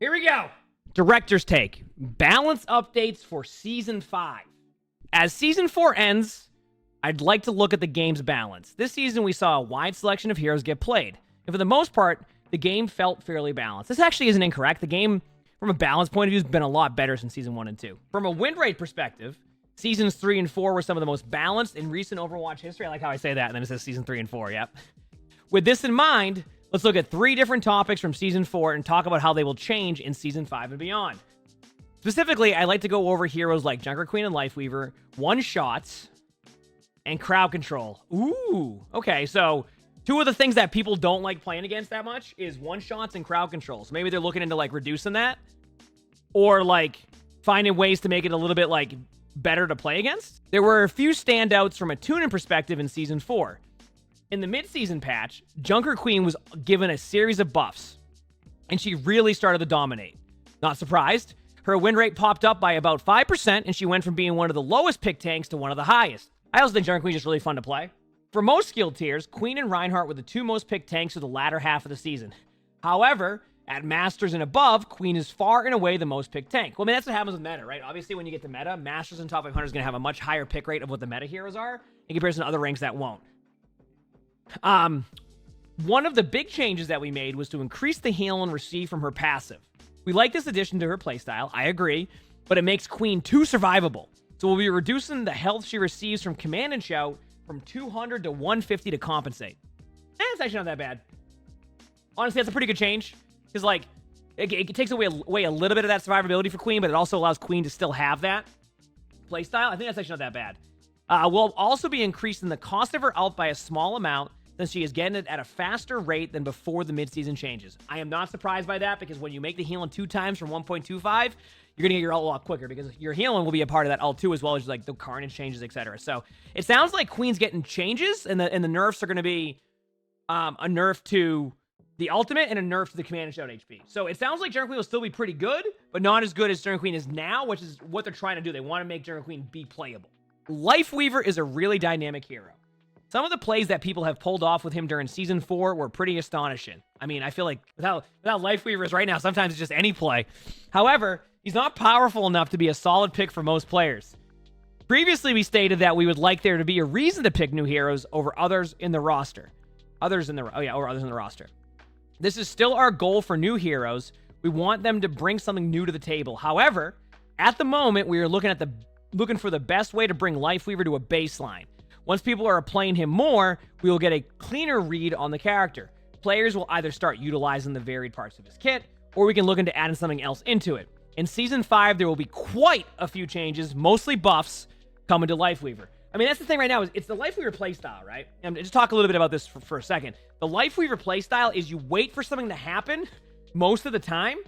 Here we go. Director's take. Balance updates for Season 5. As Season 4 ends, I'd like to look at the game's balance. This season, we saw a wide selection of heroes get played. And for the most part, the game felt fairly balanced. This actually isn't incorrect. The game, from a balance point of view, has been a lot better since Season 1 and 2. From a win rate perspective, Seasons 3 and 4 were some of the most balanced in recent Overwatch history. I like how I say that, and then it says Season 3 and 4, yep. With this in mind, let's look at 3 different topics from Season 4 and talk about how they will change in Season 5 and beyond. Specifically, I'd like to go over heroes like Junker Queen and Lifeweaver, one-shots, and crowd control. Ooh, okay, so 2 of the things that people don't like playing against that much is one-shots and crowd control. So maybe they're looking into, like, reducing that, or, like, finding ways to make it a little bit, like, better to play against. There were a few standouts from a tuning perspective in Season 4. In the mid-season patch, Junker Queen was given a series of buffs, and she really started to dominate. Not surprised, her win rate popped up by about 5%, and she went from being one of the lowest pick tanks to one of the highest. I also think Junker Queen is just really fun to play. For most skill tiers, Queen and Reinhardt were the 2 most picked tanks of the latter half of the season. However, at Masters and above, Queen is far and away the most picked tank. Well, I mean, that's what happens with meta, right? Obviously, when you get to meta, Masters and top 500 is going to have a much higher pick rate of what the meta heroes are in comparison to other ranks that won't. One of the big changes that we made was to increase the heal and receive from her passive. We like this addition to her playstyle, I agree, but it makes Queen too survivable. So we'll be reducing the health she receives from Command and Shout from 200 to 150 to compensate. It's actually not that bad. Honestly, that's a pretty good change. Because, like, it takes away a little bit of that survivability for Queen, but it also allows Queen to still have that playstyle. I think that's actually not that bad. We'll also be increasing the cost of her ult by a small amount, since she is getting it at a faster rate than before the mid-season changes. I am not surprised by that, because when you make the healing 2 times from 1.25, you're going to get your ult a lot quicker, because your healing will be a part of that ult too, as well as, like, the carnage changes, etc. So it sounds like Queen's getting changes, and the nerfs are going to be a nerf to the ultimate and a nerf to the Command and Shout HP. So it sounds like Junker Queen will still be pretty good, but not as good as Junker Queen is now, which is what they're trying to do. They want to make Junker Queen be playable. Lifeweaver is a really dynamic hero. Some of the plays that people have pulled off with him during Season 4 were pretty astonishing. I mean, I feel like without Lifeweavers right now, sometimes it's just any play. However, he's not powerful enough to be a solid pick for most players. Previously, we stated that we would like there to be a reason to pick new heroes over others in the roster. Over others in the roster. This is still our goal for new heroes. We want them to bring something new to the table. However, at the moment, we are looking for the best way to bring Lifeweaver to a baseline. Once people are playing him more, we will get a cleaner read on the character. Players will either start utilizing the varied parts of his kit, or we can look into adding something else into it. In Season 5, there will be quite a few changes, mostly buffs, coming to Lifeweaver. I mean, that's the thing right now, is it's the Lifeweaver playstyle, right? And just talk a little bit about this for a second. The Lifeweaver playstyle is you wait for something to happen most of the time,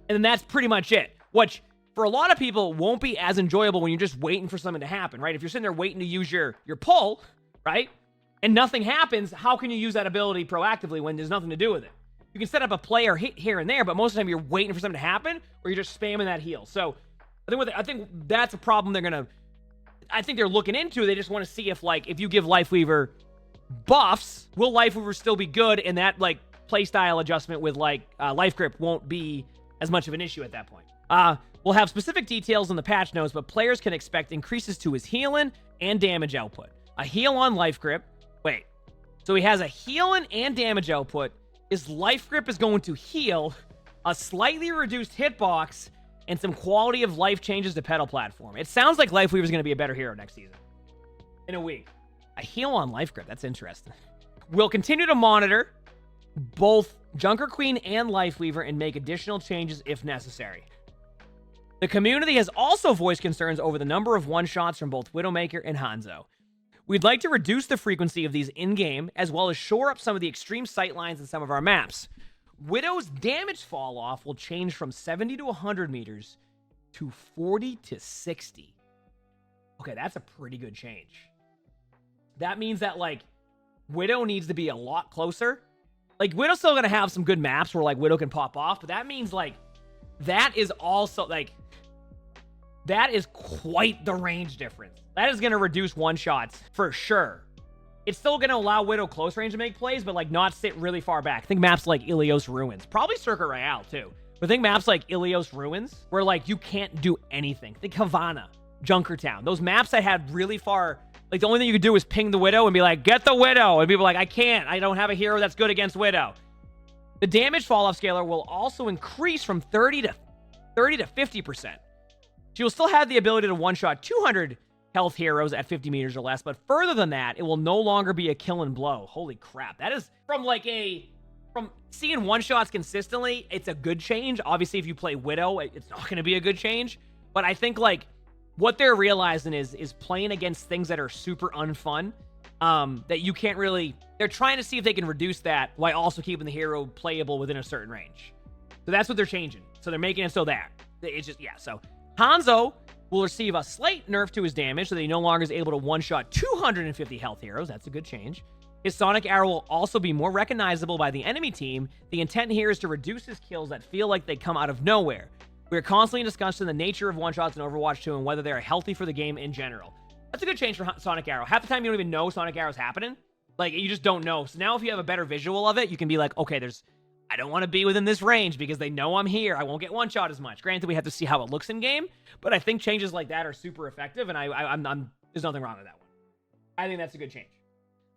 and then that's pretty much it. Which, for a lot of people, won't be as enjoyable when you're just waiting for something to happen, right? If you're sitting there waiting to use your pull, right, and nothing happens, how can you use that ability proactively when there's nothing to do with it? You can set up a play or hit here and there, but most of the time you're waiting for something to happen, or you're just spamming that heal. So, I think that's a problem I think they're looking into. They just want to see if, like, if you give Lifeweaver buffs, will Lifeweaver still be good, and that, like, playstyle adjustment with, like, Life Grip won't be as much of an issue at that point. We'll have specific details in the patch notes, but players can expect increases to his healing and damage output. A heal on Life Grip. Wait. So he has a healing and damage output. His Life Grip is going to heal, a slightly reduced hitbox, and some quality of life changes to pedal platform. It sounds like Lifeweaver is going to be a better hero next season. In a week. A heal on Life Grip. That's interesting. We'll continue to monitor both Junker Queen and Lifeweaver and make additional changes if necessary. The community has also voiced concerns over the number of one-shots from both Widowmaker and Hanzo. We'd like to reduce the frequency of these in-game, as well as shore up some of the extreme sightlines in some of our maps. Widow's damage fall-off will change from 70 to 100 meters to 40 to 60. Okay, that's a pretty good change. That means that, like, Widow needs to be a lot closer. Like, Widow's still going to have some good maps where, like, Widow can pop off, but that means, like, that is also, like, that is quite the range difference. That is going to reduce one-shots for sure. It's still going to allow Widow close range to make plays, but, like, not sit really far back. Think maps like Ilios Ruins. Probably Circuit Royale, too. But think maps like Ilios Ruins, where like you can't do anything. Think Havana, Junkertown. Those maps that had really far, like the only thing you could do is ping the Widow and be like, get the Widow. And people are like, I can't. I don't have a hero that's good against Widow. The damage fall-off scaler will also increase from 30 to 50%. She will still have the ability to one-shot 200 health heroes at 50 meters or less, but further than that, it will no longer be a kill and blow. Holy crap. That is from seeing one-shots consistently, it's a good change. Obviously, if you play Widow, it's not going to be a good change. But I think, like, what they're realizing is playing against things that are super unfun, that you can't really... They're trying to see if they can reduce that while also keeping the hero playable within a certain range. So that's what they're changing. So they're making it so that. It's just, yeah, so... Hanzo will receive a slight nerf to his damage so that he no longer is able to one-shot 250 health heroes. That's a good change. His Sonic Arrow will also be more recognizable by the enemy team. The intent here is to reduce his kills that feel like they come out of nowhere. We are constantly discussing the nature of one-shots in Overwatch 2 and whether they are healthy for the game in general. That's a good change for Sonic Arrow. Half the time you don't even know Sonic Arrow's happening. Like, you just don't know. So now if you have a better visual of it, you can be like, okay, I don't want to be within this range because they know I'm here. I won't get one-shot as much. Granted, we have to see how it looks in game, but I think changes like that are super effective, and there's nothing wrong with that one. I think that's a good change.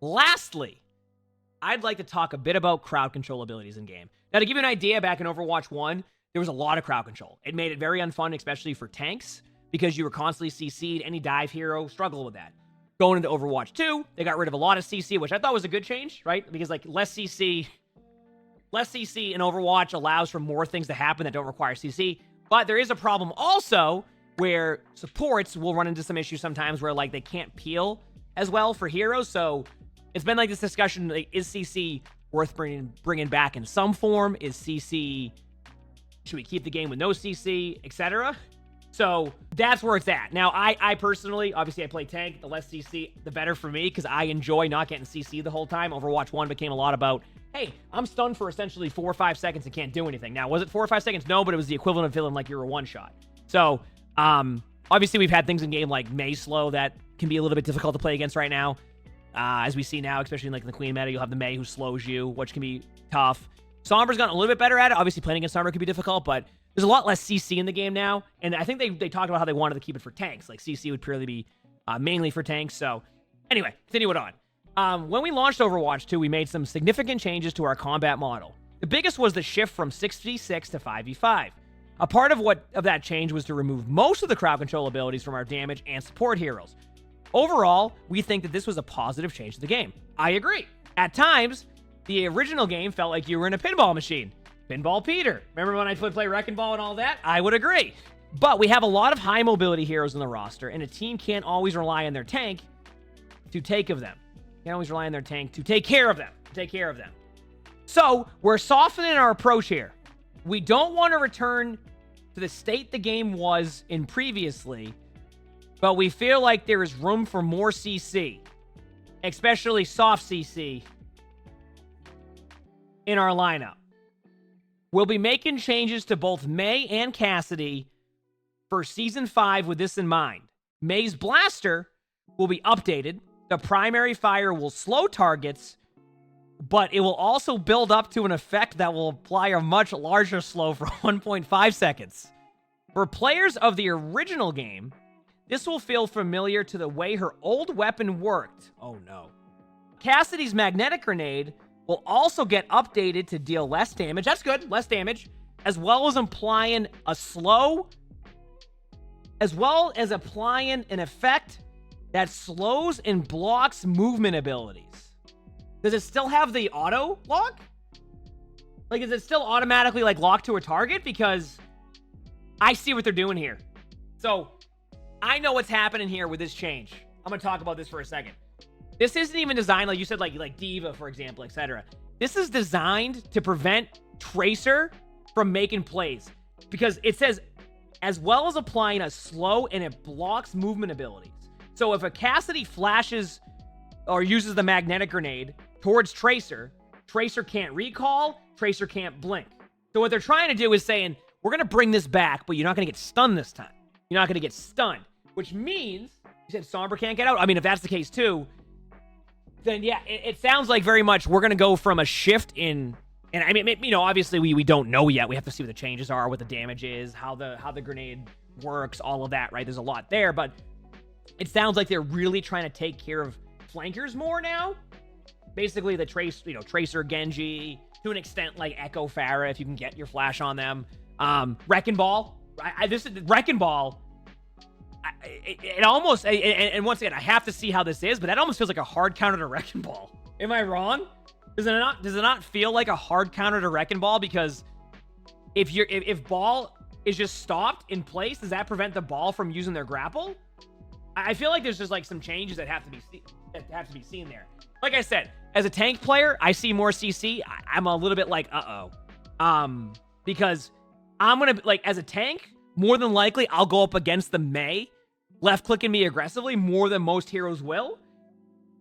Lastly, I'd like to talk a bit about crowd control abilities in game. Now, to give you an idea, back in Overwatch 1, there was a lot of crowd control. It made it very unfun, especially for tanks, because you were constantly CC'd. Any dive hero struggled with that. Going into Overwatch 2, they got rid of a lot of CC, which I thought was a good change, right? Because, like, less CC in Overwatch allows for more things to happen that don't require CC. But there is a problem also where supports will run into some issues sometimes where, like, they can't peel as well for heroes. So it's been like this discussion, like, is CC worth bringing back in some form? Is CC... Should we keep the game with no CC, etc.? So that's where it's at. Now, I personally, obviously I play tank. The less CC, the better for me, because I enjoy not getting CC the whole time. Overwatch 1 became a lot about, hey, I'm stunned for essentially 4 or 5 seconds and can't do anything. Now, was it 4 or 5 seconds? No, but it was the equivalent of feeling like you were one-shot. So, obviously we've had things in game like Mei slow that can be a little bit difficult to play against right now. As we see now, especially in, like, in the Queen meta, you'll have the Mei who slows you, which can be tough. Sombra's gotten a little bit better at it. Obviously, playing against Sombra could be difficult, but there's a lot less CC in the game now. And I think they talked about how they wanted to keep it for tanks. Like, CC would purely be mainly for tanks. So, anyway, continue it on. When we launched Overwatch 2, we made some significant changes to our combat model. The biggest was the shift from 6v6 to 5v5. A part of that change was to remove most of the crowd control abilities from our damage and support heroes. Overall, we think that this was a positive change to the game. I agree. At times, the original game felt like you were in a pinball machine. Pinball Peter. Remember when I would play Wrecking Ball and all that? I would agree. But we have a lot of high mobility heroes in the roster, and a team can't always rely on their tank to take of them. Can't always rely on their tank to take care of them. So, we're softening our approach here. We don't want to return to the state the game was in previously, but we feel like there is room for more CC, especially soft CC, in our lineup. We'll be making changes to both Mei and Cassidy for Season 5 with this in mind. Mei's Blaster will be updated. The primary fire will slow targets, but it will also build up to an effect that will apply a much larger slow for 1.5 seconds. For players of the original game, this will feel familiar to the way her old weapon worked. Oh no. Cassidy's magnetic grenade will also get updated to deal less damage. That's good, less damage. As well as applying a slow, as well as applying an effect that slows and blocks movement abilities. Does it still have the auto lock? Like, is it still automatically, like, locked to a target? Because I see what they're doing here. So, I know what's happening here with this change. I'm going to talk about this for a second. This isn't even designed, like you said, like Diva, for example, etc. This is designed to prevent Tracer from making plays. Because it says, as well as applying a slow, and it blocks movement abilities. So if a Cassidy flashes or uses the magnetic grenade towards Tracer, Tracer can't recall, Tracer can't blink. So what they're trying to do is saying, we're going to bring this back, but you're not going to get stunned this time. You're not going to get stunned. Which means, you said Sombra can't get out? I mean, if that's the case too, then yeah, it sounds like very much we're going to go from a shift in And I mean, you know, obviously we don't know yet. We have to see what the changes are, what the damage is, how the grenade works, all of that, right? There's a lot there, but it sounds like they're really trying to take care of flankers more now. Basically, the Tracer Genji, to an extent, like Echo Pharah, if you can get your flash on them. Wrecking Ball. This is Wrecking Ball. It almost, and once again, I have to see how this is, but that almost feels like a hard counter to Wrecking Ball. Am I wrong? Does it not feel like a hard counter to Wrecking Ball? Because if ball is just stopped in place, does that prevent the ball from using their grapple? I feel like there's just like some changes that have to be seen there. Like I said, as a tank player, I see more CC. I'm a little bit like, because I'm gonna, like, as a tank, more than likely I'll go up against the Mei, left clicking me aggressively more than most heroes will,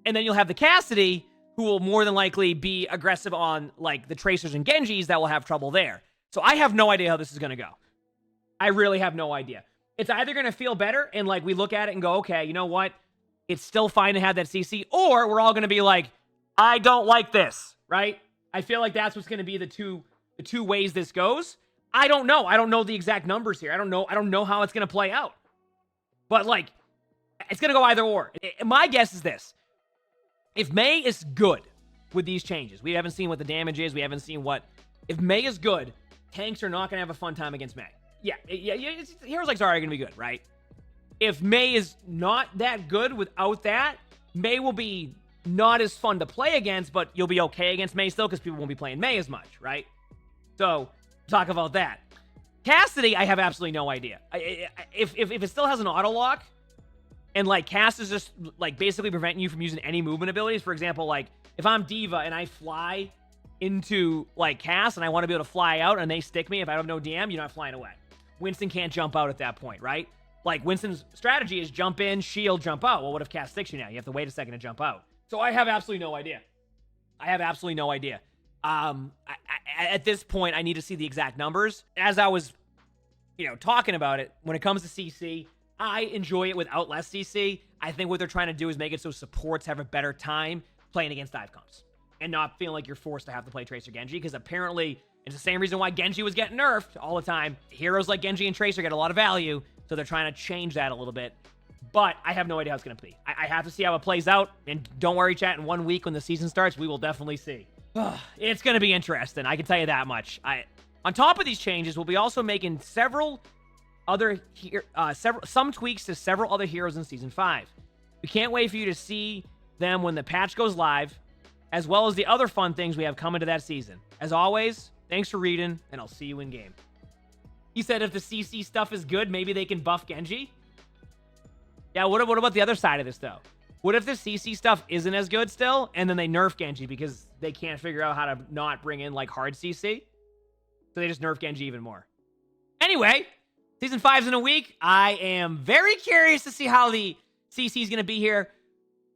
and then you'll have the Cassidy, who will more than likely be aggressive on, like, the Tracers and Genjis that will have trouble there. So I have no idea how this is going to go. I really have no idea. It's either going to feel better and, like, we look at it and go, okay, you know what? It's still fine to have that CC, or we're all going to be like, I don't like this, right? I feel like that's what's going to be the two ways this goes. I don't know. I don't know the exact numbers here. I don't know how it's going to play out. But, like, it's going to go either or. My guess is this. If Mei is good with these changes, we haven't seen what the damage is. We haven't seen what... If Mei is good, tanks are not going to have a fun time against Mei. Yeah, heroes like Zarya are going to be good, right? If Mei is not that good without that, Mei will be not as fun to play against, but you'll be okay against Mei still because people won't be playing Mei as much, right? So, talk about that. Cassidy, I have absolutely no idea. If it still has an auto lock, and, like, Cass is just, like, basically preventing you from using any movement abilities. For example, like, if I'm D.Va and I fly into, like, Cass and I want to be able to fly out and they stick me, if I have no DM, you're not flying away. Winston can't jump out at that point, right? Like, Winston's strategy is jump in, shield, jump out. Well, what if Cass sticks you now? You have to wait a second to jump out. So I have absolutely no idea. At this point, I need to see the exact numbers. As I was, talking about it, when it comes to CC... I enjoy it without less CC. I think what they're trying to do is make it so supports have a better time playing against dive comps and not feeling like you're forced to have to play Tracer Genji, because apparently it's the same reason why Genji was getting nerfed all the time. Heroes like Genji and Tracer get a lot of value, so they're trying to change that a little bit. But I have no idea how it's going to be. I have to see how it plays out, and don't worry, chat, in 1 week when the season starts, we will definitely see. It's going to be interesting, I can tell you that much. On top of these changes, we'll be also making some tweaks to several other heroes in Season 5. We can't wait for you to see them when the patch goes live, as well as the other fun things we have coming to that season. As always, thanks for reading, and I'll see you in game. He said if the CC stuff is good, maybe they can buff Genji? Yeah, what about the other side of this, though? What if the CC stuff isn't as good still, and then they nerf Genji because they can't figure out how to not bring in, like, hard CC? So they just nerf Genji even more. Anyway... Season 5's in a week. I am very curious to see how the CC is going to be here.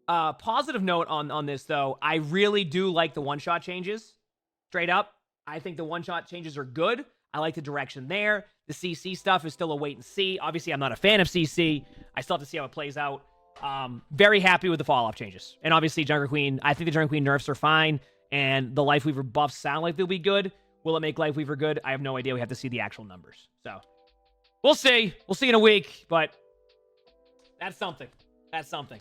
Positive note on this, though. I really do like the one-shot changes. Straight up. I think the one-shot changes are good. I like the direction there. The CC stuff is still a wait and see. Obviously, I'm not a fan of CC. I still have to see how it plays out. Very happy with the fall-off changes. And obviously, Jungle Queen, I think the Jungle Queen nerfs are fine. And the Lifeweaver buffs sound like they'll be good. Will it make Lifeweaver good? I have no idea. We have to see the actual numbers. So... We'll see. We'll see in a week, but that's something. That's something.